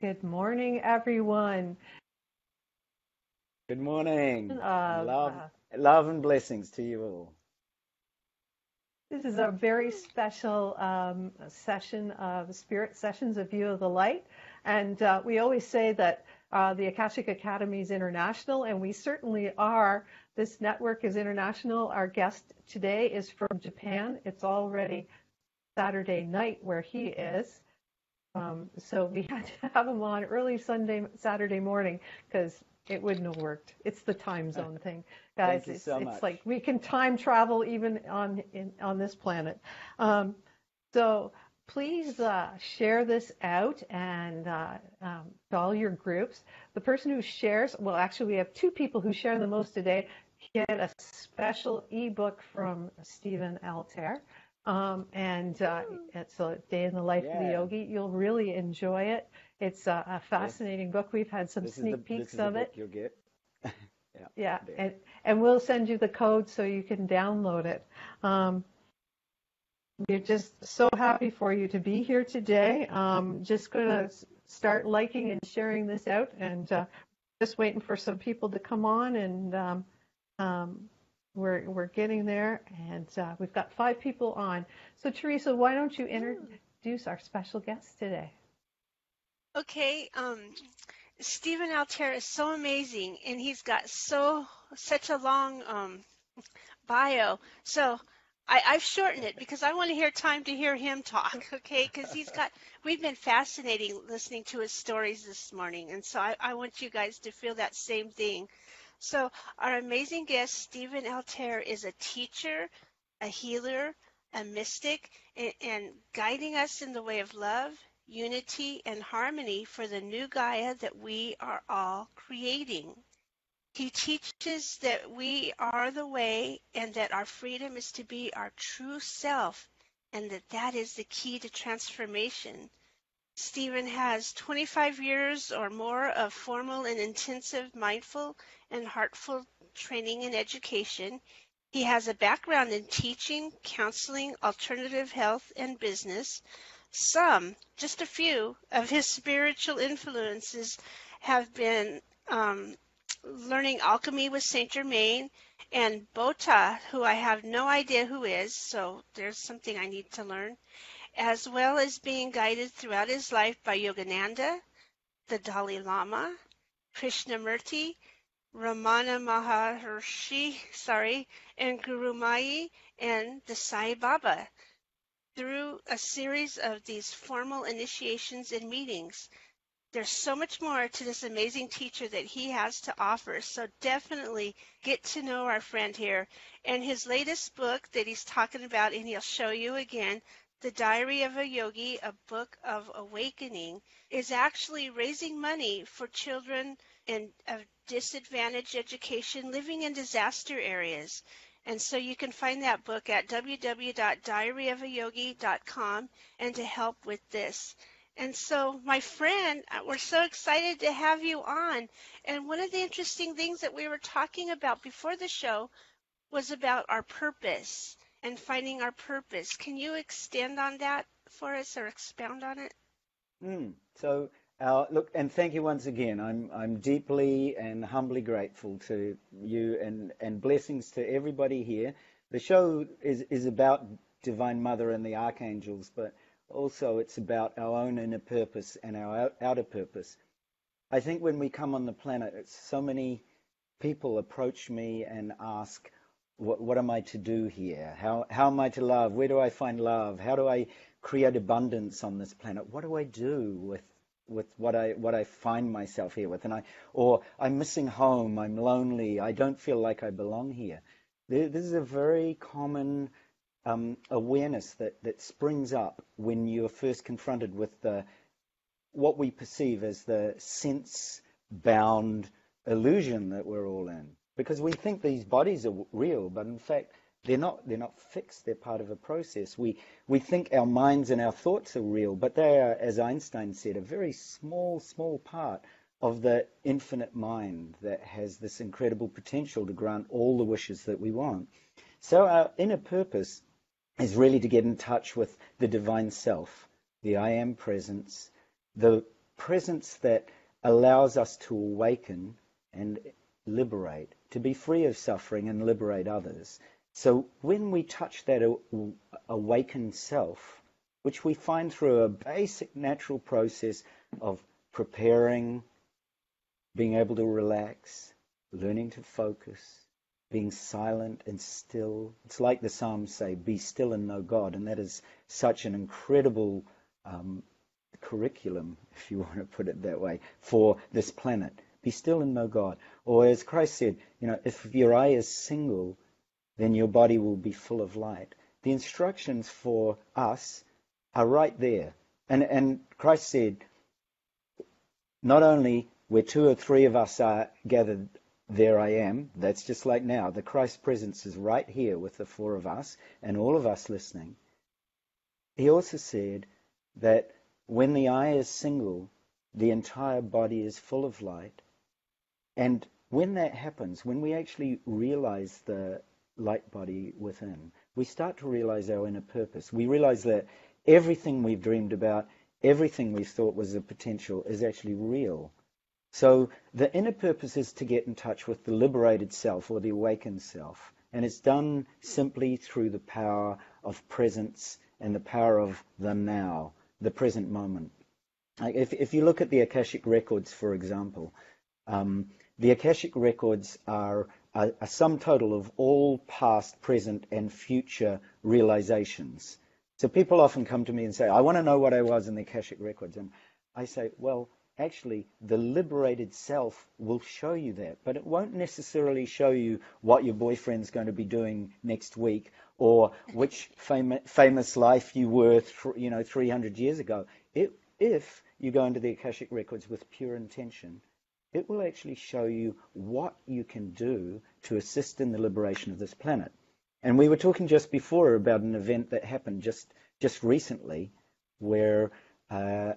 Good morning, everyone. Good morning. Of, Love and blessings to you all. this is a very special session of Spirit Sessions of View of the Light. And we always say that the Akashic Academy is international, and we certainly are. This network is international. Our guest today is from Japan. It's already Saturday night where he is. So we had to have him on early Saturday morning because it wouldn't have worked. It's the time zone thing, guys. Thank you so much. It's like we can time travel even on this planet. So please share this out and to all your groups. The person who shares, well, actually we have two people who share the most today, get a special ebook from Stephen-Altair. It's a day in the life of the yogi. You'll really enjoy it. It's a fascinating book. We've had some sneak peeks of it. You'll get. Yeah, and we'll send you the code so you can download it. We're just so happy for you to be here today. Just going to start liking and sharing this out, and just waiting for some people to come on, and we're getting there, and we've got 5 people on. So Teresa, why don't you introduce our special guest today? Okay, Stephen-Altair is so amazing, and he's got such a long bio. So I've shortened it because I want to hear time to hear him talk, okay? Because we've been fascinating listening to his stories this morning, and so I want you guys to feel that same thing. So our amazing guest, Stephen-Altair, is a teacher, a healer, a mystic, and guiding us in the way of love, unity, and harmony for the new Gaia that we are all creating. He teaches that we are the way and that our freedom is to be our true self, and that is the key to transformation. Stephen has 25 years or more of formal and intensive mindful and heartful training and education. He has a background in teaching, counseling, alternative health, and business. Just a few, of his spiritual influences have been learning alchemy with Saint Germain, and Bota, who I have no idea who is, so there's something I need to learn, as well as being guided throughout his life by Yogananda, the Dalai Lama, Krishnamurti, Ramana Maharshi, and Guru Mai, and the Sai Baba. Through a series of these formal initiations and meetings, there's so much more to this amazing teacher that he has to offer. So definitely get to know our friend here. And his latest book that he's talking about, and he'll show you again, The Diary of a Yogi, a book of awakening, is actually raising money for children of disadvantaged education living in disaster areas. And so you can find that book at www.diaryofayogi.com and to help with this. And so, my friend, we're so excited to have you on. And one of the interesting things that we were talking about before the show was about our purpose and finding our purpose. Can you extend on that for us or expound on it? So, look, and thank you once again. I'm deeply and humbly grateful to you, and blessings to everybody here. The show is about Divine Mother and the Archangels, but also it's about our own inner purpose and our outer purpose. I think when we come on the planet, so many people approach me and ask, what am I to do here? How am I to love? Where do I find love? How do I create abundance on this planet? What do I do with what I find myself here with? Or I'm missing home, I'm lonely, I don't feel like I belong here. This is a very common awareness that springs up when you're first confronted with what we perceive as the sense-bound illusion that we're all in. Because we think these bodies are real, but in fact they're not fixed. They're part of a process. We think our minds and our thoughts are real, but they are, as Einstein said, a very small part of the infinite mind that has this incredible potential to grant all the wishes that we want. So our inner purpose is really to get in touch with the divine self, the I am presence, the presence that allows us to awaken and liberate, to be free of suffering and liberate others. So when we touch that awakened self, which we find through a basic natural process of preparing, being able to relax, learning to focus, being silent and still. It's like the Psalms say, be still and know God. And that is such an incredible curriculum, if you want to put it that way, for this planet. Be still and know God. Or as Christ said, if your eye is single, then your body will be full of light. The instructions for us are right there. And Christ said, not only where two or three of us are gathered, there I am. That's just like now. The Christ presence is right here with the four of us and all of us listening. He also said that when the eye is single, the entire body is full of light. And when that happens, when we actually realize the light body within, we start to realize our inner purpose. We realize that everything we've dreamed about, everything we've thought was a potential is actually real. So the inner purpose is to get in touch with the liberated self or the awakened self. And it's done simply through the power of presence and the power of the now, the present moment. Like if you look at the Akashic records, for example, the Akashic records are a sum total of all past, present, and future realizations. So people often come to me and say, I want to know what I was in the Akashic records. And I say, well, actually, the liberated self will show you that, but it won't necessarily show you what your boyfriend's going to be doing next week or which famous life you were 300 years ago. If you go into the Akashic records with pure intention, it will actually show you what you can do to assist in the liberation of this planet. And we were talking just before about an event that happened just recently where a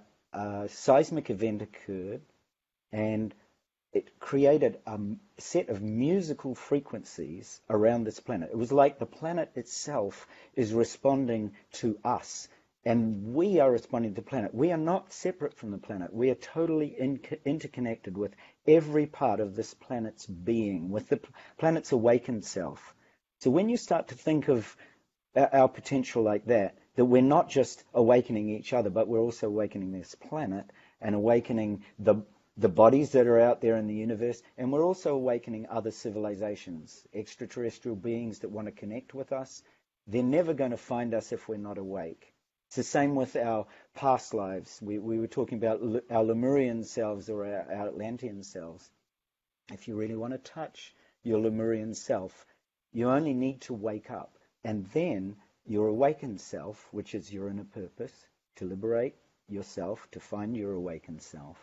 seismic event occurred and it created a set of musical frequencies around this planet. It was like the planet itself is responding to us and we are responding to the planet. We are not separate from the planet. We are totally interconnected with every part of this planet's being, with the planet's awakened self. So when you start to think of our potential like that we're not just awakening each other, but we're also awakening this planet and awakening the bodies that are out there in the universe, and we're also awakening other civilizations, extraterrestrial beings that want to connect with us. They're never going to find us if we're not awake. It's the same with our past lives. We were talking about our Lemurian selves or our Atlantean selves. If you really want to touch your Lemurian self, you only need to wake up. And then your awakened self, which is your inner purpose, to liberate yourself, to find your awakened self,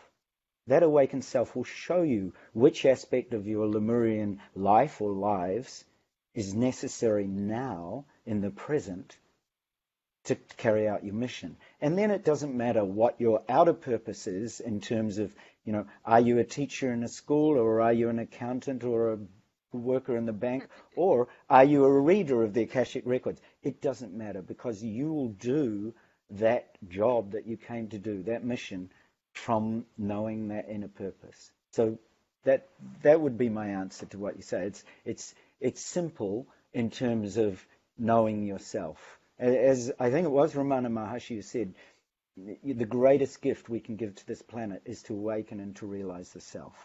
that awakened self will show you which aspect of your Lemurian life or lives is necessary now in the present to carry out your mission. And then it doesn't matter what your outer purpose is in terms of, are you a teacher in a school, or are you an accountant or a worker in the bank, or are you a reader of the Akashic records? It doesn't matter, because you will do that job that you came to do, that mission, from knowing that inner purpose. So that would be my answer to what you say. It's simple in terms of knowing yourself. As I think it was Ramana Maharshi who said, the greatest gift we can give to this planet is to awaken and to realize the self.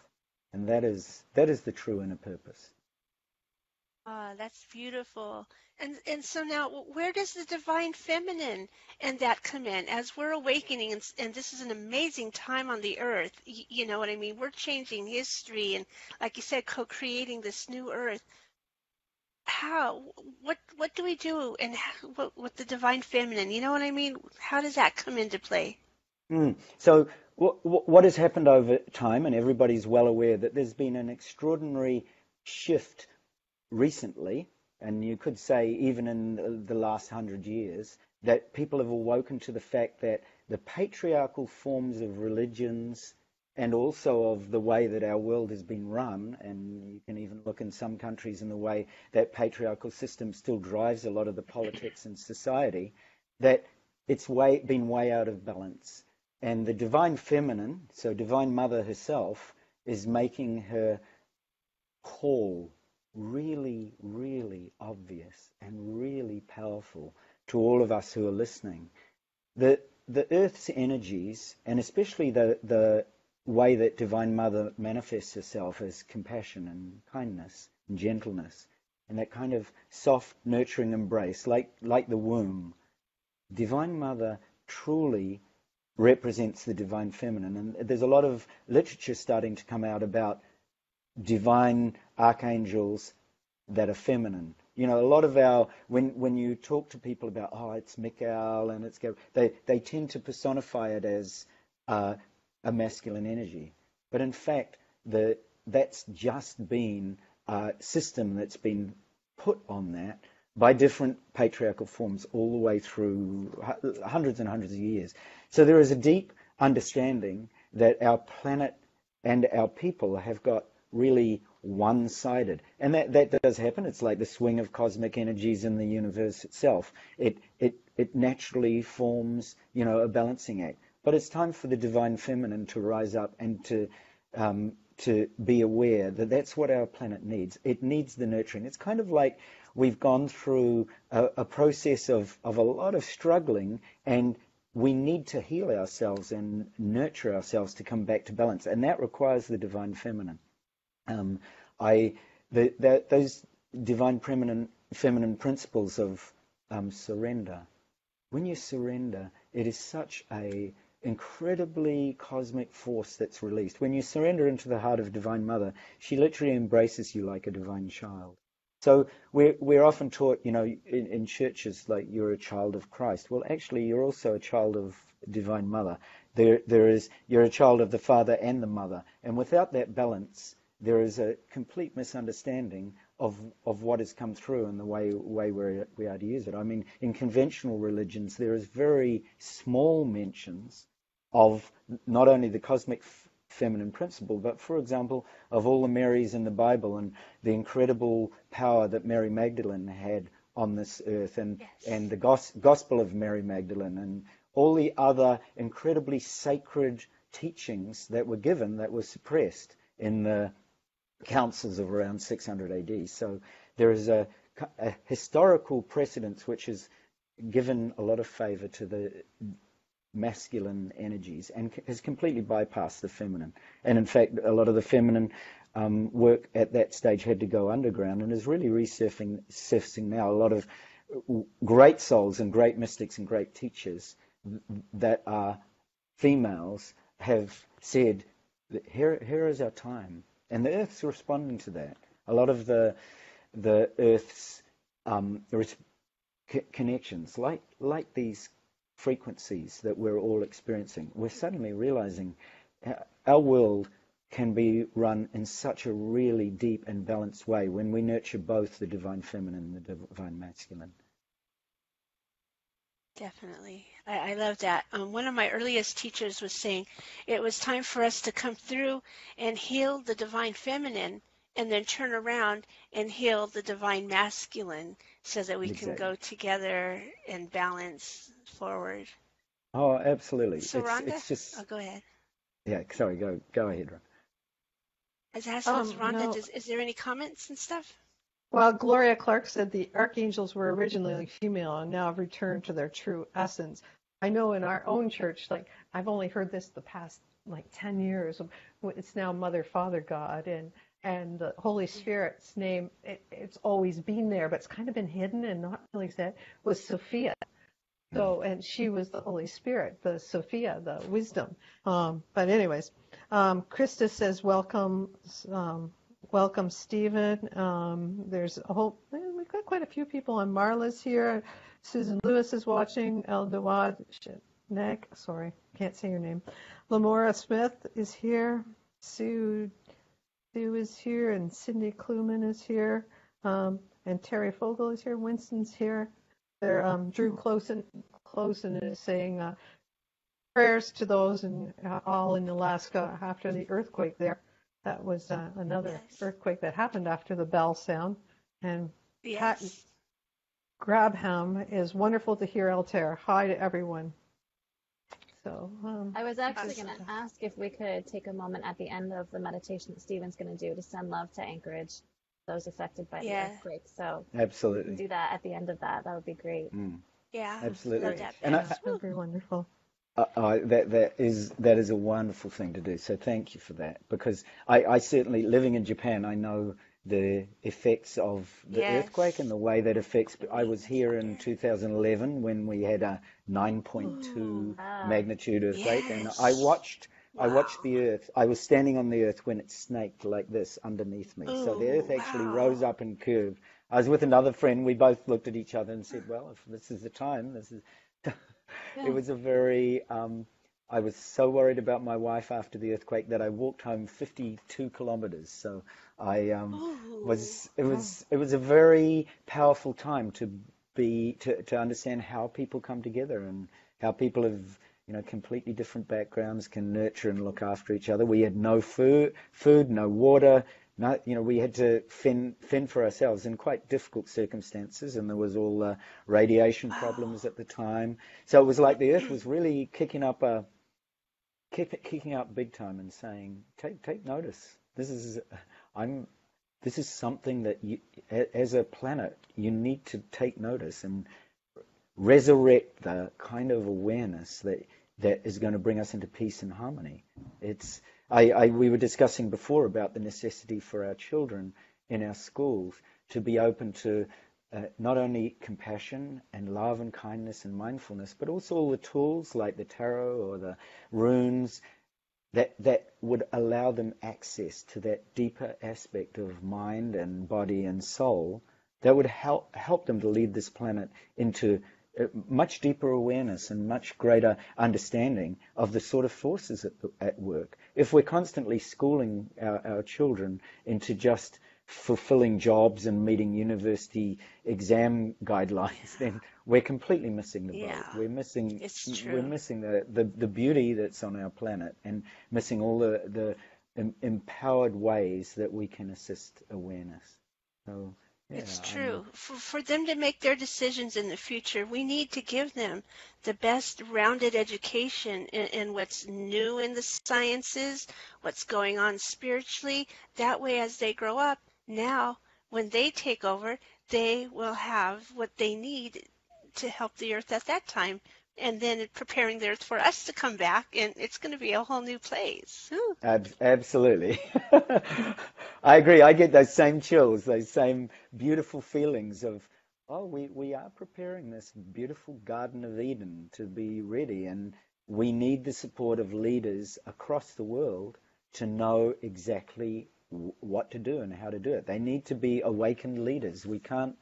And that is the true inner purpose. Ah, that's beautiful. And so now, where does the divine feminine and that come in as we're awakening? And this is an amazing time on the earth. You know what I mean? We're changing history and, like you said, co-creating this new earth. How? What do we do? And what the divine feminine? You know what I mean? How does that come into play? So what has happened over time, and everybody's well aware that there's been an extraordinary shift recently, and you could say even in the last 100 years, that people have awoken to the fact that the patriarchal forms of religions and also of the way that our world has been run, and you can even look in some countries in the way that patriarchal system still drives a lot of the politics in society, that it's been way out of balance. And the divine feminine, so divine mother herself, is making her call really, really obvious and really powerful to all of us who are listening. The Earth's energies, and especially the way that Divine Mother manifests herself as compassion and kindness and gentleness, and that kind of soft, nurturing embrace, like the womb. Divine Mother truly represents the divine feminine, and there's a lot of literature starting to come out about divine archangels that are feminine. You know, a lot of when you talk to people about, oh, it's Michael and it's Gabriel, they tend to personify it as a masculine energy. But in fact, that's just been a system that's been put on that by different patriarchal forms all the way through hundreds and hundreds of years. So there is a deep understanding that our planet and our people have got really one-sided. And that does happen. It's like the swing of cosmic energies in the universe itself. It naturally forms, a balancing act. But it's time for the divine feminine to rise up and to be aware that that's what our planet needs. It needs the nurturing. It's kind of like we've gone through a process of a lot of struggling, and we need to heal ourselves and nurture ourselves to come back to balance. And that requires the divine feminine. Those divine feminine principles of surrender. When you surrender, it is such a incredibly cosmic force that's released. When you surrender into the heart of Divine Mother, she literally embraces you like a divine child. So we're often taught, in churches, like you're a child of Christ. Well, actually, you're also a child of Divine Mother. You're a child of the Father and the Mother. And without that balance, there is a complete misunderstanding of what has come through and the way we are to use it. I mean, in conventional religions, there is very small mentions of not only the cosmic feminine principle, but, for example, of all the Marys in the Bible and the incredible power that Mary Magdalene had on this earth, and the Gospel of Mary Magdalene, and all the other incredibly sacred teachings that were given that were suppressed in the councils of around 600 AD. So there is a historical precedence which has given a lot of favor to the masculine energies and has completely bypassed the feminine. And in fact, a lot of the feminine work at that stage had to go underground and is really resurfacing now. A lot of great souls and great mystics and great teachers that are females have said that here is our time. And the Earth's responding to that. A lot of the Earth's connections, like these frequencies that we're all experiencing, we're suddenly realizing our world can be run in such a really deep and balanced way when we nurture both the divine feminine and the divine masculine. Definitely. I love that. One of my earliest teachers was saying it was time for us to come through and heal the divine feminine and then turn around and heal the divine masculine so that we can go together and balance forward. Oh, absolutely. So Rhonda? It's just... Oh, go ahead. Yeah, sorry, go ahead, Rhonda. I was asking Rhonda, is there any comments and stuff? Well, Gloria Clark said the archangels were originally female and now have returned to their true essence. I know in our own church, I've only heard this the past 10 years. It's now Mother, Father, God, and the Holy Spirit's name. It's always been there, but it's kind of been hidden and not really said. Was Sophia. So, and she was the Holy Spirit, the Sophia, the wisdom. But anyways, Krista says welcome. Welcome, Stephen. There's a whole, we've got quite a few people on. Marla's here. Susan Lewis is watching. El Dawad Nek, sorry, can't say your name. Lamora Smith is here. Sue is here, and Cindy Kluman is here. And Terry Fogel is here. Winston's here. There, Drew Closen is saying prayers to those all in Alaska after the earthquake there. That was another earthquake that happened after the bell sound. And Pat Grabham is wonderful to hear, Altair. Hi to everyone. So I was actually Awesome. going to ask if we could take a moment at the end of the meditation that Stephen's going to do to send love to Anchorage, those affected by the Yeah. earthquake. So if we can Absolutely. do that at the end of that, that would be great. Yeah. Absolutely. Love that, And Bev. that would be wonderful. that is a wonderful thing to do. So thank you for that, because I certainly, living in Japan, I know the effects of the Yes. earthquake and the way that affects. I was here in 2011 when we had a 9.2 magnitude earthquake, and I Yes. watched Wow. the earth. I was standing on the earth when it snaked like this underneath me. So the earth Ooh, actually wow. rose up and curved. I was with another friend. We both looked at each other and said, well, if this is the time, this is. It was a very, I was so worried about my wife after the earthquake that I walked home 52 kilometers. So I Ooh. it was a very powerful time to understand how people come together and how people of, completely different backgrounds can nurture and look after each other. We had no food, no water. No, we had to fend for ourselves in quite difficult circumstances, and there was all the radiation problems at the time. So it was like the earth was really kicking up big time and saying, take notice. This is something that you, as a planet, you need to take notice and resurrect the kind of awareness that is going to bring us into peace and harmony. We were discussing before about the necessity for our children in our schools to be open to not only compassion and love and kindness and mindfulness, but also all the tools like the tarot or the runes that would allow them access to that deeper aspect of mind and body and soul that would help them to lead this planet into much deeper awareness and much greater understanding of the sort of forces at work. If we're constantly schooling our children into just fulfilling jobs and meeting university exam guidelines, then we're completely missing the boat. Yeah. We're missing the beauty that's on our planet and missing all the empowered ways that we can assist awareness. So yeah, It's true. For them to make their decisions in the future, we need to give them the best rounded education in what's new in the sciences, what's going on spiritually. That way, as they grow up, now, when they take over, they will have what they need to help the earth at that time. And then preparing the earth for us to come back, and it's going to be a whole new place. Ooh. Absolutely. I agree. I get those same chills, those same beautiful feelings of, we are preparing this beautiful Garden of Eden to be ready, and we need the support of leaders across the world to know exactly what to do and how to do it. They need to be awakened leaders. We can't,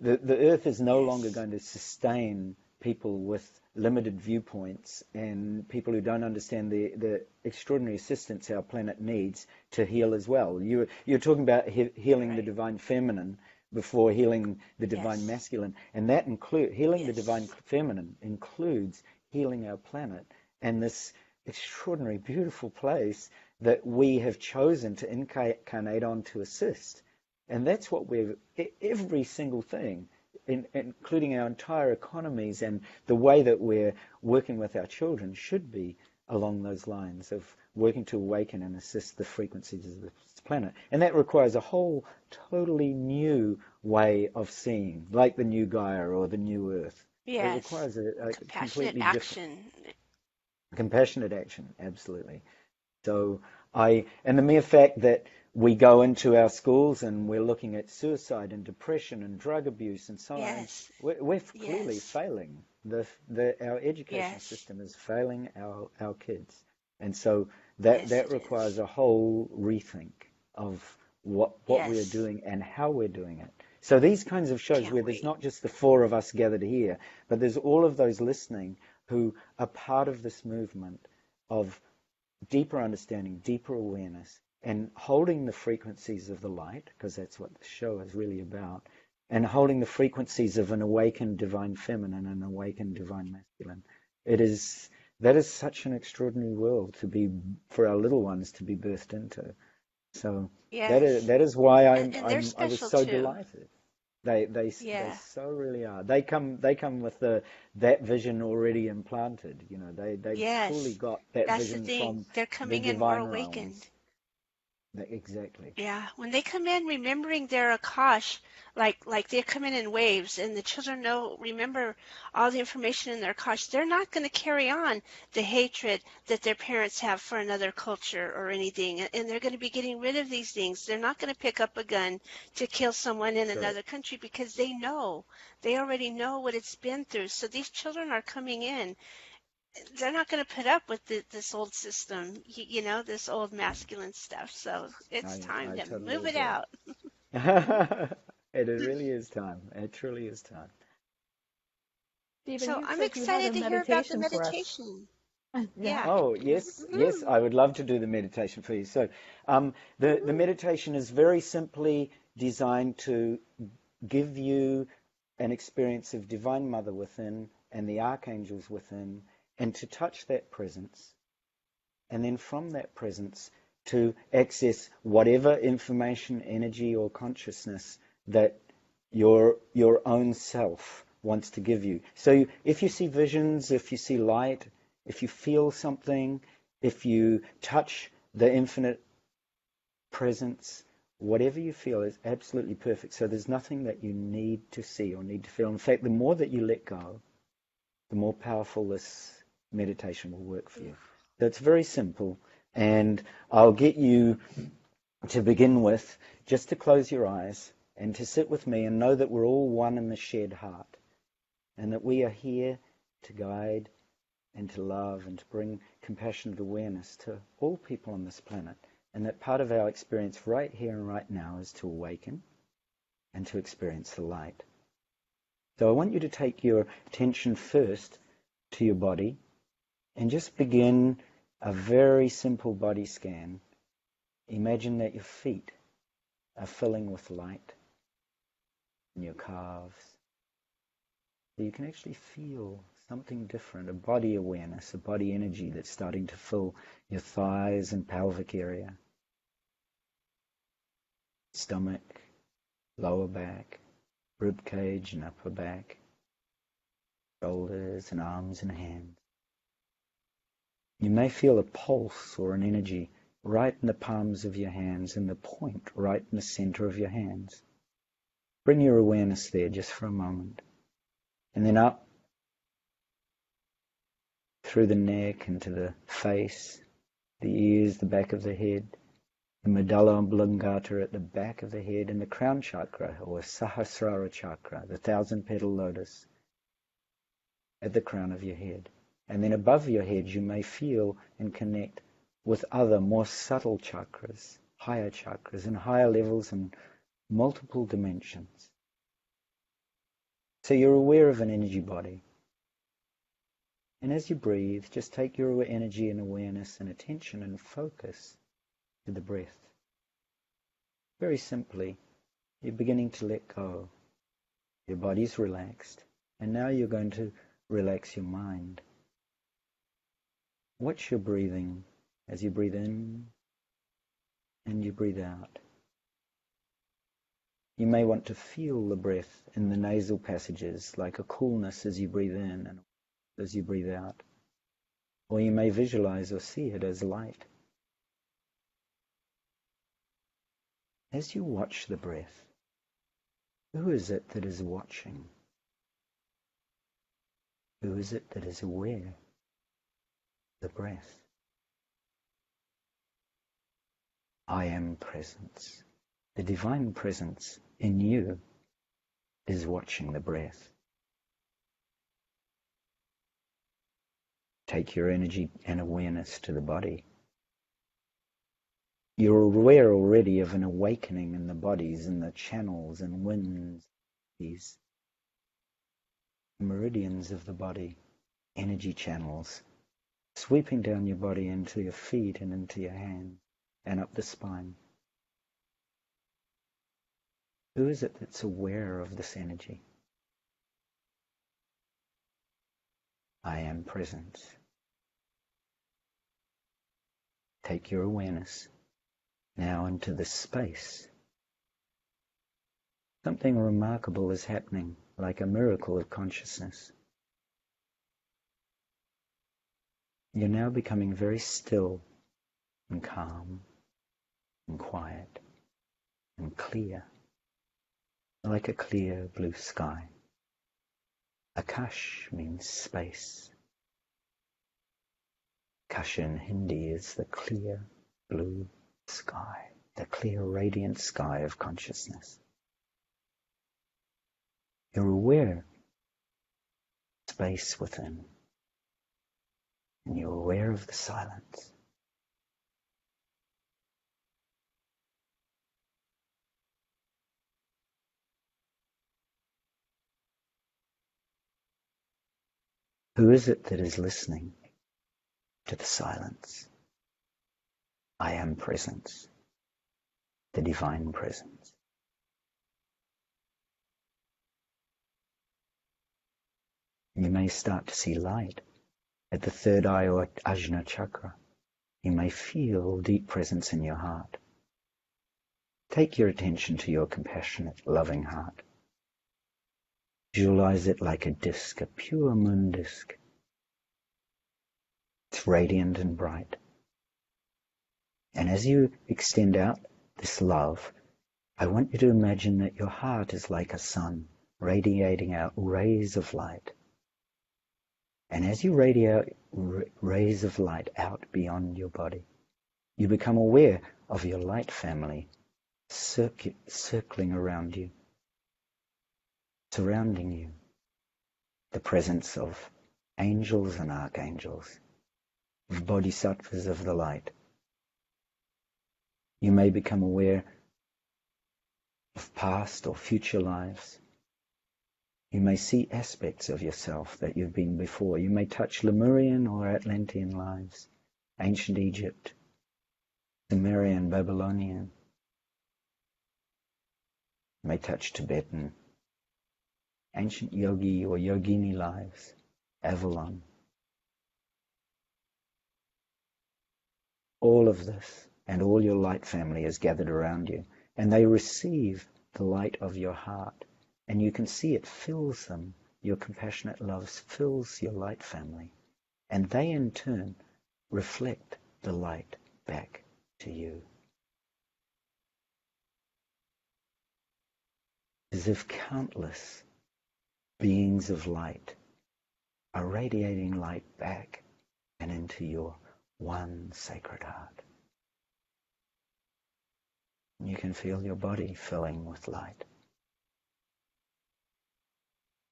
the earth is no longer going to sustain people with limited viewpoints and people who don't understand the extraordinary assistance our planet needs to heal as well. You're talking about healing the divine feminine before healing the divine masculine, and that healing the divine feminine includes healing our planet and this extraordinary, beautiful place that we have chosen to incarnate on to assist. And that's what every single thing, including our entire economies and the way that we're working with our children, should be along those lines of working to awaken and assist the frequencies of this planet. And that requires a whole totally new way of seeing, like the new Gaia or the new Earth. Yes. It requires a completely action. Compassionate action, absolutely. So and the mere fact that we go into our schools and we're looking at suicide and depression and drug abuse and so on, we're clearly failing. Our education system is failing our kids. And so that requires a whole rethink of what we're doing and how we're doing it. So these kinds of shows where there's not just the four of us gathered here, but there's all of those listening who are part of this movement of deeper understanding, deeper awareness, and holding the frequencies of the light, because that's what the show is really about, and holding the frequencies of an awakened divine feminine and an awakened divine masculine. That is such an extraordinary world for our little ones to be birthed into. So that is why I was so delighted. They Yeah, so really are. They come with that vision already implanted. They've fully yes. got that That's the vision thing. from They're the coming in more divine awakened. realms. Exactly. Yeah, when they come in remembering their Akash, like they come in waves, and the children remember all the information in their Akash, they're not going to carry on the hatred that their parents have for another culture or anything, and they're going to be getting rid of these things. They're not going to pick up a gun to kill someone in Correct. another country because they already know what it's been through. So these children are coming in, they're not going to put up with this old system, this old masculine stuff. So it's time I to totally move it agree. out. It really is time. It truly is time. Stephen, So you I'm said you had a excited to hear about the meditation for us. meditation. Yeah. Yeah. Oh, yes, yes, I would love to do the meditation for you. So, the meditation is very simply designed to give you an experience of Divine Mother within and the archangels within, and to touch that presence, and then from that presence to access whatever information, energy, or consciousness that your own self wants to give you. So if you see visions, if you see light, if you feel something, if you touch the infinite presence, whatever you feel is absolutely perfect. So there's nothing that you need to see or need to feel. In fact, the more that you let go, the more powerful this meditation will work for you. So it's very simple, and I'll get you to begin with just to close your eyes and to sit with me and know that we're all one in the shared heart, and that we are here to guide and to love and to bring compassionate awareness to all people on this planet, and that part of our experience right here and right now is to awaken and to experience the light. So I want you to take your attention first to your body and just begin a very simple body scan. Imagine that your feet are filling with light and your calves. So you can actually feel something different, a body awareness, a body energy that's starting to fill your thighs and pelvic area, stomach, lower back, rib cage and upper back, shoulders and arms and hands. You may feel a pulse or an energy right in the palms of your hands and the point right in the center of your hands. Bring your awareness there just for a moment. And then up through the neck into the face, the ears, the back of the head, the medulla oblongata at the back of the head, and the crown chakra or Sahasrara chakra, the 1,000-petal lotus at the crown of your head. And then above your head you may feel and connect with other more subtle chakras, higher chakras, and higher levels and multiple dimensions. So you're aware of an energy body. And as you breathe, just take your energy and awareness and attention and focus to the breath. Very simply, you're beginning to let go. Your body's relaxed, and now you're going to relax your mind. Watch your breathing as you breathe in and you breathe out. You may want to feel the breath in the nasal passages, like a coolness as you breathe in and as you breathe out. Or you may visualize or see it as light. As you watch the breath, who is it that is watching? Who is it that is aware of the breath? I am presence. The divine presence in you is watching the breath. Take your energy and awareness to the body. You're aware already of an awakening in the bodies and the channels and winds, these meridians of the body, energy channels, sweeping down your body into your feet and into your hands and up the spine. Who is it that's aware of this energy? I am presence. Take your awareness now into the space something remarkable is happening, like a miracle of consciousness. You're now becoming very still and calm and quiet and clear, like a clear blue sky. Akash means space. Akash in Hindi is the clear blue sky, the clear radiant sky of consciousness. You're aware of space within, and you're aware of the silence. Who is it that is listening to the silence? I am presence, the divine presence. You may start to see light at the third eye or Ajna chakra. You may feel deep presence in your heart. Take your attention to your compassionate, loving heart. Visualize it like a disc, a pure moon disc. It's radiant and bright. And as you extend out this love, I want you to imagine that your heart is like a sun, radiating out rays of light. And as you radiate rays of light out beyond your body, you become aware of your light family circling around you, surrounding you, the presence of angels and archangels, of bodhisattvas of the light. You may become aware of past or future lives. You may see aspects of yourself that you've been before. You may touch Lemurian or Atlantean lives, ancient Egypt, Sumerian, Babylonian. You may touch Tibetan, ancient Yogi or Yogini lives, Avalon. All of this and all your light family is gathered around you, and they receive the light of your heart. And you can see it fills them. Your compassionate love fills your light family. And they in turn reflect the light back to you. As if countless beings of light are radiating light back and into your one sacred heart. You can feel your body filling with light.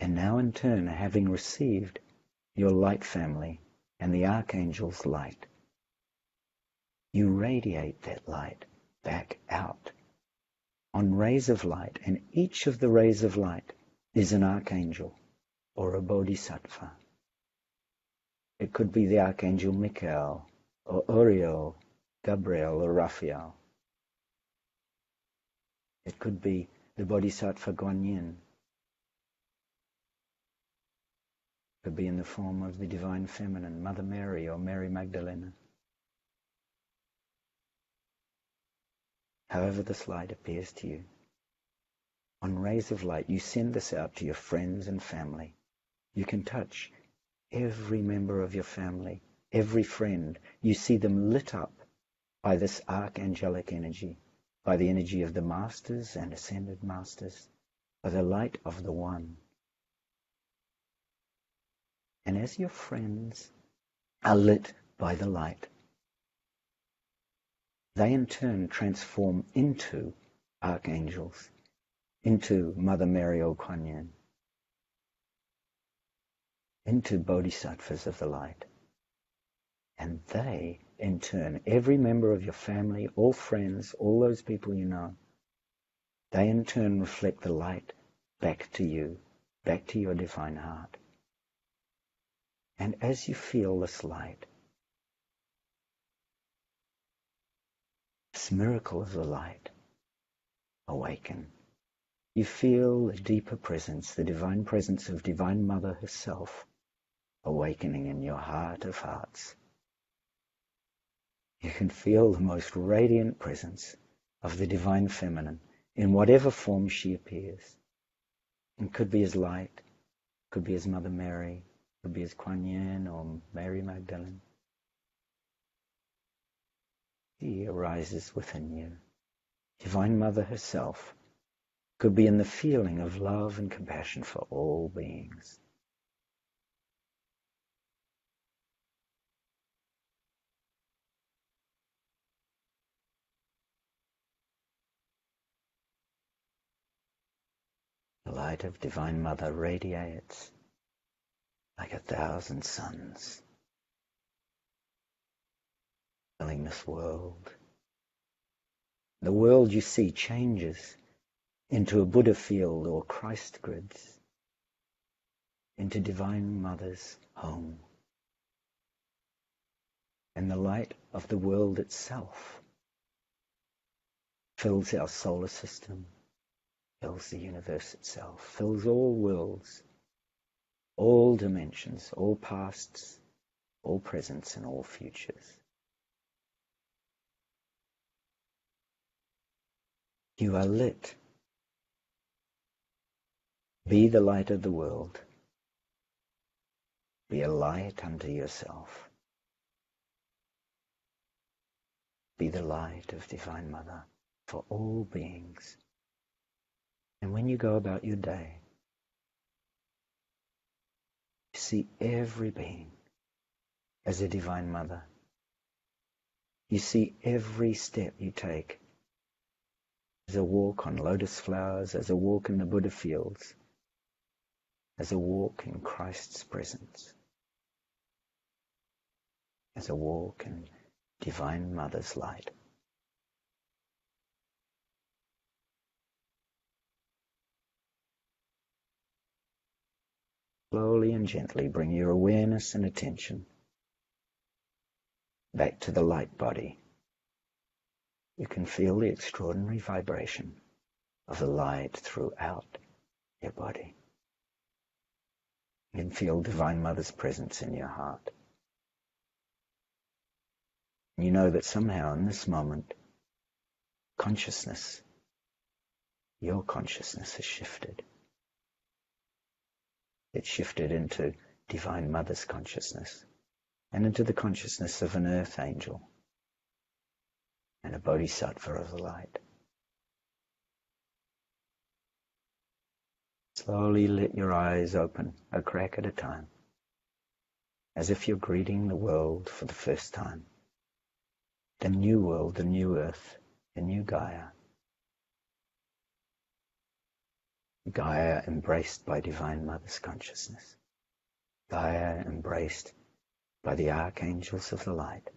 And now in turn, having received your light family and the archangel's light, you radiate that light back out on rays of light, and each of the rays of light is an archangel or a bodhisattva. It could be the archangel Michael or Uriel, Gabriel or Raphael. It could be the bodhisattva Guanyin. Could be in the form of the Divine Feminine, Mother Mary or Mary Magdalene. However this light appears to you, on rays of light, you send this out to your friends and family. You can touch every member of your family, every friend. You see them lit up by this archangelic energy, by the energy of the masters and ascended masters, by the light of the One. And as your friends are lit by the light, they in turn transform into archangels, into Mother Mary or Kuan Yin, into bodhisattvas of the light. And they, in turn, every member of your family, all friends, all those people you know, they in turn reflect the light back to you, back to your divine heart. And as you feel this light, this miracle of the light, awaken. You feel the deeper presence, the divine presence of Divine Mother herself, awakening in your heart of hearts. You can feel the most radiant presence of the Divine Feminine in whatever form she appears. It could be as light, could be as Mother Mary, could be as Kuan Yin or Mary Magdalene. She arises within you. Divine Mother herself could be in the feeling of love and compassion for all beings. The light of Divine Mother radiates like 1,000 suns, filling this world. The world you see changes into a Buddha field or Christ grids, into Divine Mother's home. And the light of the world itself fills our solar system, fills the universe itself, fills all worlds, all dimensions, all pasts, all presents, and all futures. You are lit. Be the light of the world. Be a light unto yourself. Be the light of Divine Mother for all beings. And when you go about your day, you see every being as a Divine Mother. You see every step you take as a walk on lotus flowers, as a walk in the Buddha fields, as a walk in Christ's presence, as a walk in Divine Mother's light. Slowly and gently bring your awareness and attention back to the light body. You can feel the extraordinary vibration of the light throughout your body. You can feel Divine Mother's presence in your heart. You know that somehow in this moment, consciousness, your consciousness has shifted. It's shifted into Divine Mother's consciousness and into the consciousness of an earth angel and a Bodhisattva of the light. Slowly let your eyes open, a crack at a time, as if you're greeting the world for the first time. The new world, the new earth, the new Gaia. Gaia embraced by Divine Mother's consciousness. Gaia embraced by the archangels of the light.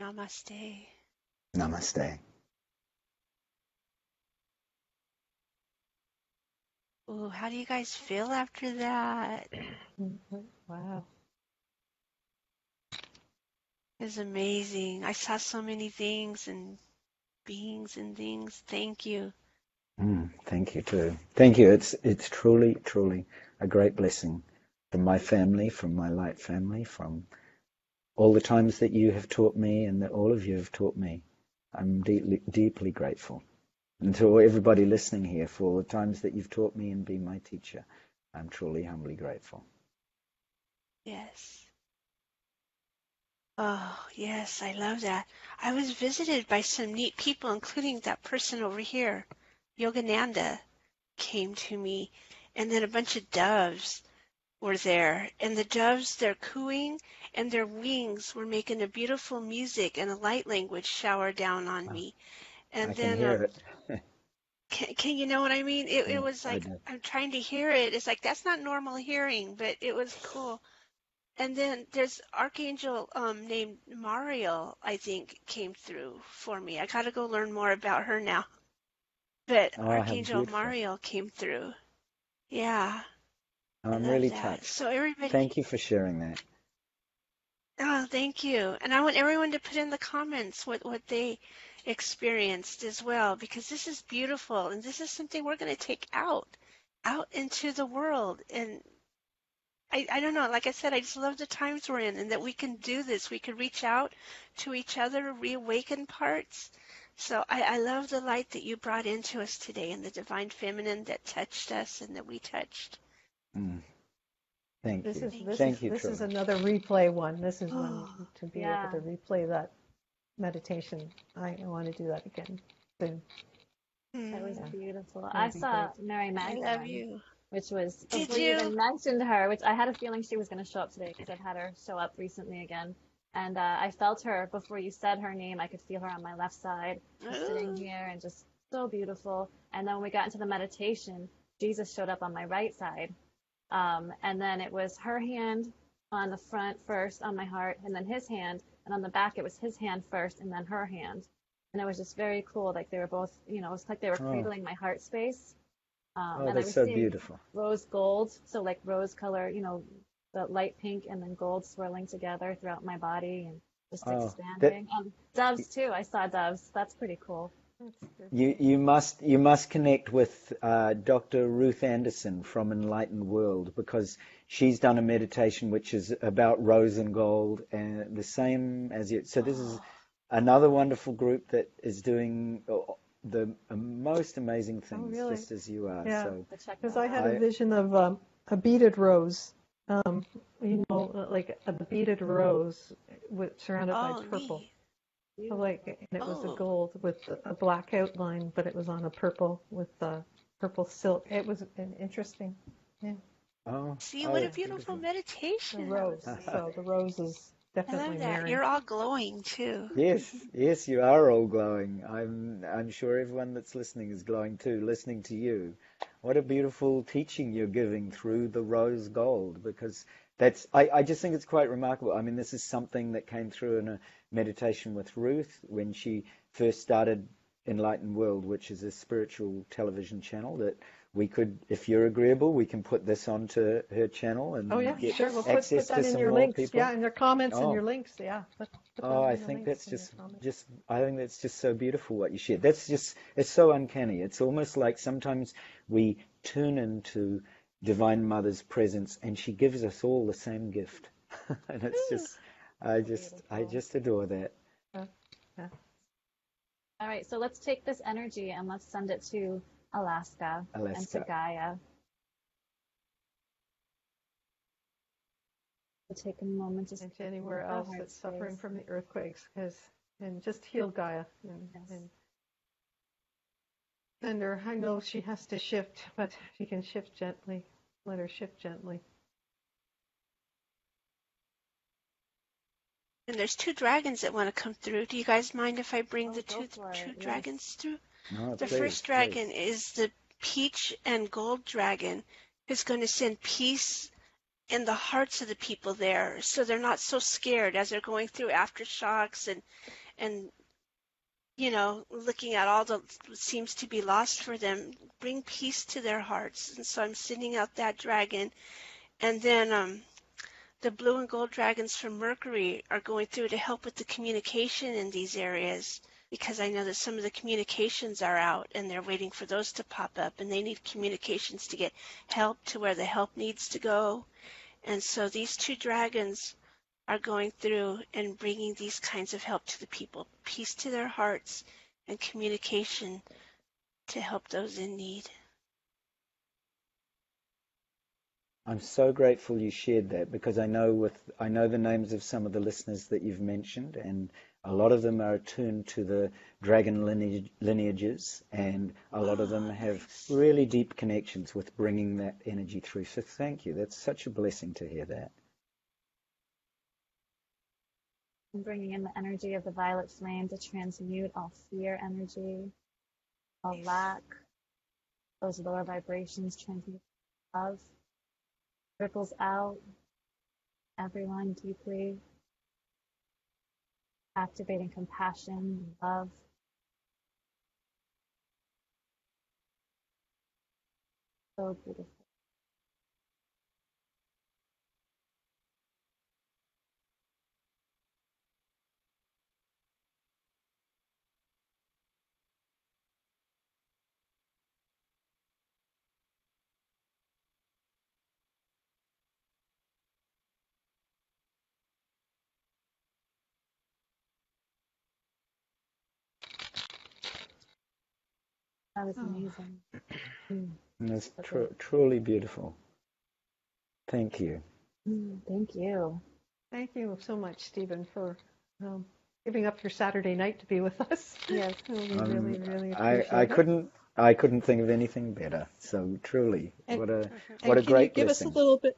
Namaste. Namaste. Ooh, how do you guys feel after that? Wow. It's amazing. I saw so many things and beings and things. Thank you. Thank you too. Thank you. It's truly, truly a great blessing from my family, from my light family, from all the times that you have taught me and that all of you have taught me. I'm deeply, deeply grateful. And to everybody listening here for all the times that you've taught me and been my teacher, I'm truly, humbly grateful. Yes. Oh, yes, I love that. I was visited by some neat people, including that person over here. Yogananda came to me, and then a bunch of doves were there. And the doves, they're cooing, and their wings were making a beautiful music, and a light language shower down on me. And I can then, hear it. can you know what I mean? It Yeah, was I like, do. I'm trying to hear it. It's like, that's not normal hearing, but it was cool. And then there's Archangel named Mariel, I think, came through for me. I got to go learn more about her now. But Oh, how Archangel beautiful. Mariel came through. Yeah, I I'm love really that. touched. So everybody, Thank you for sharing that. Oh, thank you. And I want everyone to put in the comments what they experienced as well, because this is beautiful and this is something we're going to take out into the world. And I don't know, like I said, I just love the times we're in and that we can do this. We can reach out to each other, reawaken parts. So I love the light that you brought into us today and the divine feminine that touched us and that we touched. Mm. Thank This you. is this Thank is you, this is Troy. another replay one. This is one Oh, to be able Yeah, to replay that meditation. I want to do that again soon. that was mm, Yeah, beautiful. that I would be saw great. Mary I love Magdalene, you. which was Did before you you? even mentioned her, which I had a feeling she was going to show up today because I've had her show up recently again. And I felt her before you said her name. I could feel her on my left side, just sitting Ooh. here and just so beautiful. And then when we got into the meditation, Jesus showed up on my right side. And then it was her hand on the front first on my heart, and then his hand. And on the back, it was his hand first, and then her hand. And it was just very cool. Like they were both, it was like they were Oh, cradling my heart space. oh, And I that's was so seeing beautiful. rose gold, so like rose color, the light pink and then gold swirling together throughout my body and just Oh, that expanding. Doves too. I saw doves. That's pretty cool. That's good. you must connect with Dr. Ruth Anderson from Enlightened World, because she's done a meditation which is about rose and gold and the same as you. So this is Oh, another wonderful group that is doing the most amazing Oh, things, really? just as you are. Yeah, So To check because that I had out. a I vision of a beaded rose. Like a beaded rose surrounded by oh, purple. neat. So and it was a Oh, gold with a black outline, but it was on a purple with purple silk. It was interesting. Yeah, oh see, what oh a beautiful beautiful. the meditation that was rose. made. So the rose is I love definitely that. Mary. You're all glowing too. Yes, yes, you are all glowing. I'm sure everyone that's listening is glowing too, listening to you. What a beautiful teaching you're giving through the rose gold, because I just think it's quite remarkable. I mean, this is something that came through in a meditation with Ruth when she first started Enlightened World, which is a spiritual television channel that we could, if you're agreeable, we can put this onto her channel Oh and yeah, get sure. We'll put access to that in some your more links. Yeah, people. in your comments and Oh, your links. Yeah, put Oh, that I in your think links that's and your comments. I think that's just so beautiful what you shared. That's just, it's so uncanny. It's almost like sometimes we tune into Divine Mother's presence and she gives us all the same gift. And it's Ooh. just, I Beautiful. just adore that. Yeah, yeah. All right, so let's take this energy and let's send it to Alaska and to Alaska. Gaia. We'll take a moment to And sit to with anywhere our else heart that's suffering space. from the earthquakes, and just heal Gaia Yes. and send her. I know she has to shift, but she can shift gently. Let her shift gently. And there's two dragons that want to come through. Do you guys mind if I bring Oh, the go two for two it. Yes. dragons through? No, The Please. first please, dragon please. is the peach and gold dragon, who's going to send peace in the hearts of the people there, so they're not so scared as they're going through aftershocks and looking at all the what seems to be lost for them. Bring peace to their hearts, and so I'm sending out that dragon, and then the blue and gold dragons from Mercury are going through to help with the communication in these areas, because I know that some of the communications are out and they're waiting for those to pop up, and they need communications to get help to where the help needs to go. And so these two dragons are going through and bringing these kinds of help to the people, peace to their hearts and communication to help those in need. I'm so grateful you shared that, because I know the names of some of the listeners that you've mentioned, and a lot of them are attuned to the dragon lineages, and a lot of them Oh, have nice. really deep connections with bringing that energy through. So thank you. That's such a blessing to hear that. I'm bringing in the energy of the violet flame to transmute all fear energy, all Nice. lack, those lower vibrations, transmute love, ripples out, everyone deeply, activating compassion and love. So beautiful. That was Oh. amazing. And it's truly beautiful. Thank you. Thank you. Thank you so much, Stephen, for giving up your Saturday night to be with us. Yes. We really, really appreciate I it. I couldn't think of anything better. So truly, And, what a and can you great give us a blessing. little bit?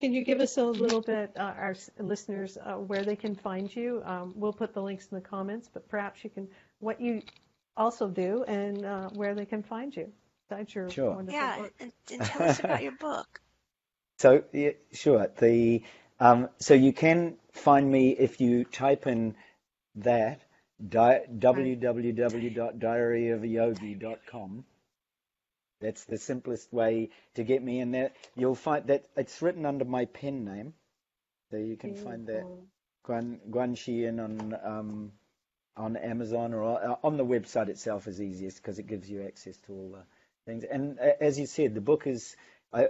Can you give us a little bit, our listeners, where they can find you? We'll put the links in the comments, but perhaps you can, what you also do and where they can find you. Besides your Sure. wonderful Yeah, work. and tell us about your book. So yeah, sure. So you can find me if you type in that www.diaryofyogi.com. That's the simplest way to get me in there. You'll find that it's written under my pen name, so you can find that Guan Xian on Amazon or on the website itself is easiest because it gives you access to all the things. And as you said, the book is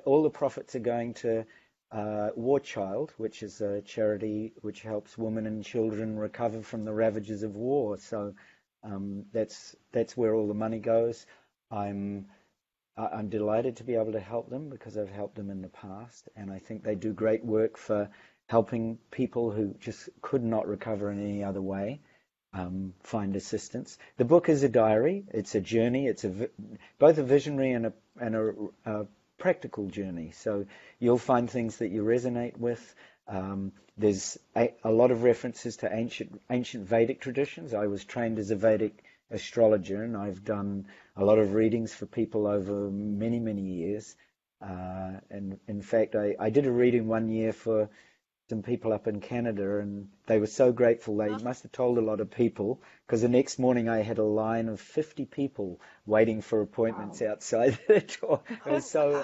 all the profits are going to War Child, which is a charity which helps women and children recover from the ravages of war. So that's where all the money goes. I'm delighted to be able to help them because I've helped them in the past, and I think they do great work for helping people who just could not recover in any other way find assistance. The book is a diary. It's a journey. It's both a visionary and a practical journey. So you'll find things that you resonate with. There's a lot of references to ancient Vedic traditions. I was trained as a Vedic astrologer, and I've done a lot of readings for people over many, many years. And in fact, I did a reading one year for some people up in Canada, and they were so grateful. They must have told a lot of people, because the next morning I had a line of 50 people waiting for appointments outside the door. It was so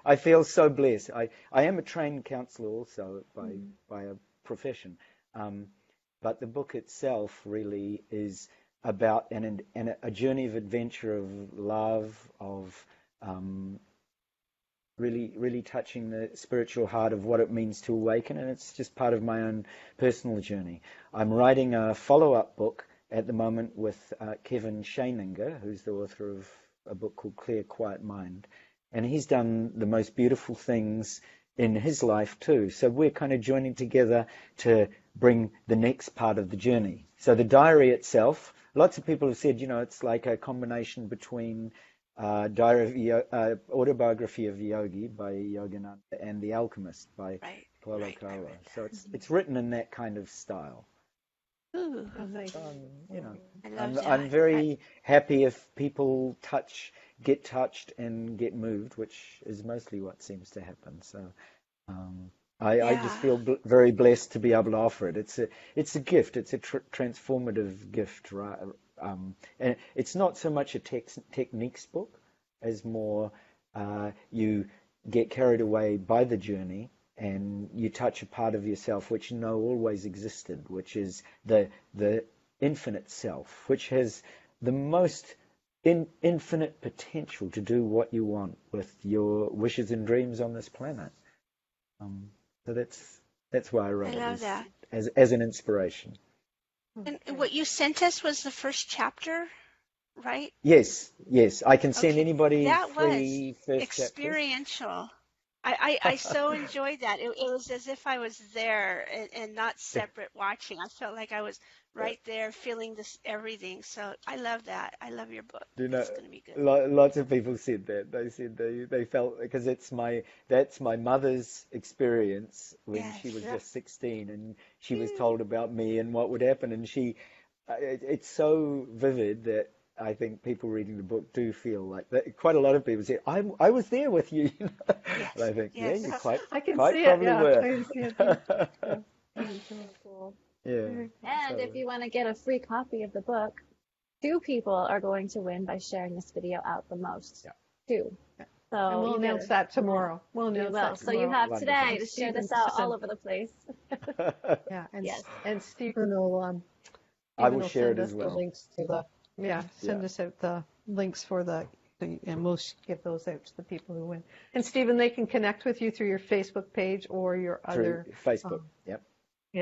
I feel so blessed. I am a trained counselor also by a profession, but the book itself really is about a journey of adventure, of love, of really touching the spiritual heart of what it means to awaken, and it's just part of my own personal journey. I'm writing a follow-up book at the moment with Kevin Schaininger, who's the author of a book called Clear, Quiet Mind, and he's done the most beautiful things in his life too. So we're kind of joining together to bring the next part of the journey. So the diary itself, lots of people have said, it's like a combination between Autobiography of Yogi by Yogananda and The Alchemist by Paulo Coelho. So it's written in that kind of style. Ooh, I love that. I'm very happy if people get touched and get moved, which is mostly what seems to happen. So I just feel very blessed to be able to offer it. It's a gift. It's a transformative gift, right? And it's not so much a techniques book as more you get carried away by the journey and you touch a part of yourself which you know always existed, which is the infinite self, which has the most infinite potential to do what you want with your wishes and dreams on this planet. So that's why I wrote it as an inspiration. And what you sent us was the first chapter, right? Yes. I can send anybody that free was first experiential. I so enjoyed that. It was as if I was there and not separate watching. I felt like I was right there feeling this everything. So I love that. I love your book. It's going to be good. Lots of people said that. They said they felt, because that's my mother's experience when she was just 16, and she was told about me and what would happen, and it's so vivid that I think people reading the book do feel like that. Quite a lot of people say, I was there with you. Yes, and I think, yes. you quite I can quite see probably it. were. I can see it. That's so cool. Yeah. And if you want to get a free copy of the book, 2 people are going to win by sharing this video out the most. 2. So And we'll announce that tomorrow. We'll announce that So tomorrow. you have Wonderful. today to share this out all over the place. Yeah, Yes. and Stephen will I will share send it us as well. the links to send us out the links for and we'll give those out to the people who win. And Stephen, they can connect with you through your Facebook page or your Through other Facebook.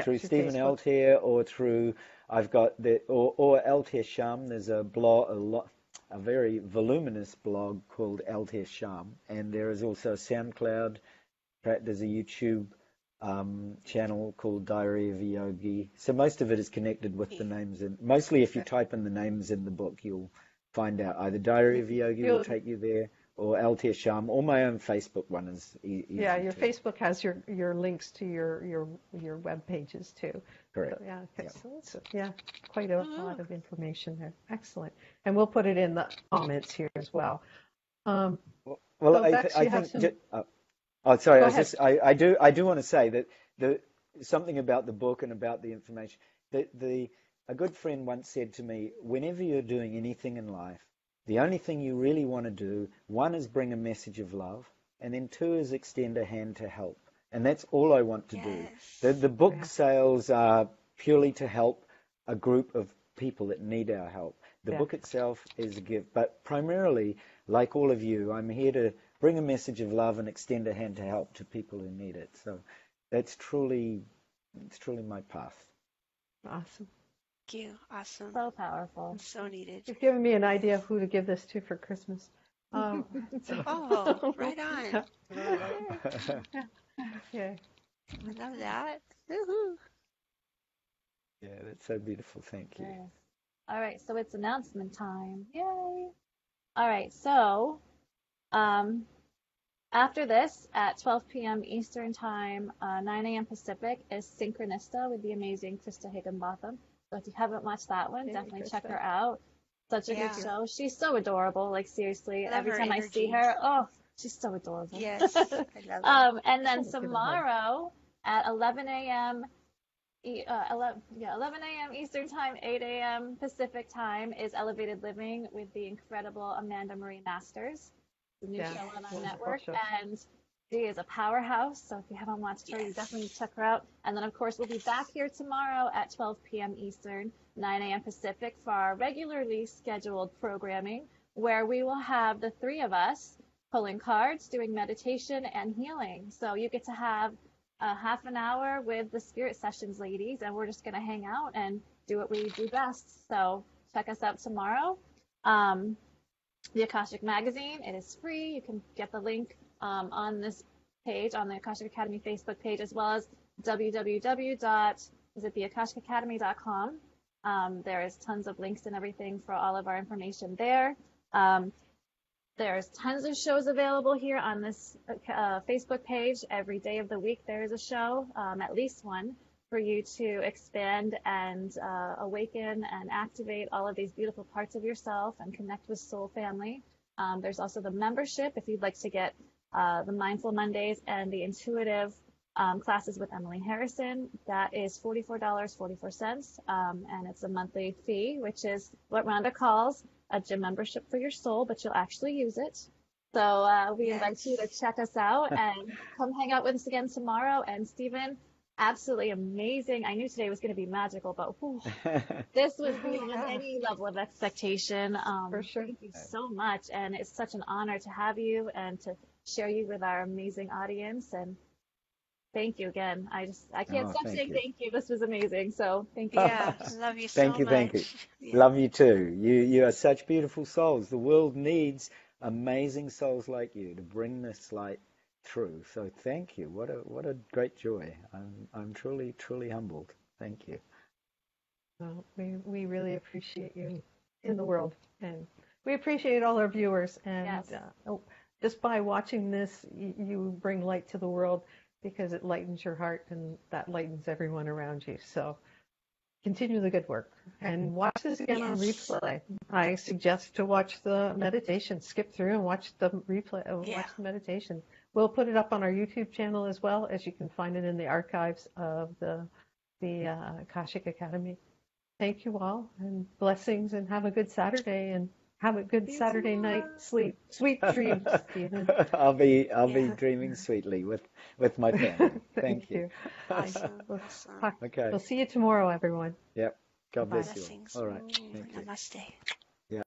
Through Facebook. Stephen-Altair or through I've got or Altair Sham. There's a blog, a very voluminous blog called Altair SK, and there is also a SoundCloud. There's a YouTube channel called Diary of a Yogi. So most of it is connected with the names, and mostly if you type in the names in the book, you'll find out either Diary of a Yogi will take you there, or Altair SK, or my own Facebook one is easy. Yeah, your Facebook has your links to your web pages too. Correct. So, yeah, excellent. So, yeah, quite a lot of information there. Excellent. And we'll put it in the comments here as well. Well, so I think. Oh, sorry. I do want to say that something about the book and about the information. A good friend once said to me, whenever you're doing anything in life, the only thing you really want to do, one is bring a message of love, and then two is extend a hand to help. And that's all I want to do. The book sales are purely to help a group of people that need our help. The book itself is a gift, but primarily, like all of you, I'm here to bring a message of love and extend a hand to help to people who need it. So it's truly my path. Awesome. Thank you. Awesome. So powerful. So needed. You've given me an idea of who to give this to for Christmas. Oh, right on. Yeah. I love that. Woo-hoo. Yeah, that's so beautiful. Thank you. Yes. All right, so it's announcement time. Yay. All right, so after this, at 12 p.m. Eastern Time, 9 a.m. Pacific, is Synchronista with the amazing Krista Higginbotham. So if you haven't watched that one, definitely Krista. check her out. Such a good show. She's so adorable. Like, seriously, Love every her time I see energy. her, oh, she's so adorable. Yes, I love it. And then tomorrow at 11 a.m. 11 a.m. Eastern Time, 8 a.m. Pacific Time is Elevated Living with the incredible Amanda Marie Masters, the new show on our network, and she is a powerhouse. So if you haven't watched her, you definitely check her out. And then, of course, we'll be back here tomorrow at 12 p.m. Eastern, 9 a.m. Pacific for our regularly scheduled programming, where we will have the three of us pulling cards, doing meditation, and healing. So you get to have half an hour with the Spirit Sessions ladies, and we're just going to hang out and do what we do best. So check us out tomorrow. The Akashic Magazine, it is free. You can get the link on this page, on the Akashic Academy Facebook page, as well as www.theakashicacademy.com. There is tons of links and everything for all of our information there. There's tons of shows available here on this Facebook page. Every day of the week there is a show, at least one, for you to expand and awaken and activate all of these beautiful parts of yourself and connect with Soul Family. There's also the membership if you'd like to get the Mindful Mondays and the Intuitive classes with Emily Harrison. That is $44.44, and it's a monthly fee, which is what Rhonda calls a gym membership for your soul, but you'll actually use it. So we invite you to check us out and come hang out with us again tomorrow. And Stephen, absolutely amazing. I knew today was going to be magical, but this was beyond any level of expectation. For sure. Thank you so much. And it's such an honor to have you and to share you with our amazing audience. And thank you again. I can't stop saying thank you. This was amazing. So thank you. Yeah, love you so much. Thank you. Yeah. Love you too. You are such beautiful souls. The world needs amazing souls like you to bring this light through. So thank you. What a great joy. I'm truly humbled. Thank you. Well, we really appreciate you in the world, and we appreciate all our viewers. And just by watching this, you bring light to the world, because it lightens your heart, and that lightens everyone around you. So continue the good work, and watch this again on replay. I suggest to watch the meditation, skip through and watch the replay, watch the meditation. We'll put it up on our YouTube channel as well, as you can find it in the archives of the Akashic Academy. Thank you all, and blessings, and have a good Saturday, and have a good Saturday night sleep. Sweet dreams, Stephen. I'll be dreaming sweetly with my family. Thank you. Awesome. Okay. We'll see you tomorrow, everyone. Yep. God bless you. Blessings. All right. Thank you. Namaste.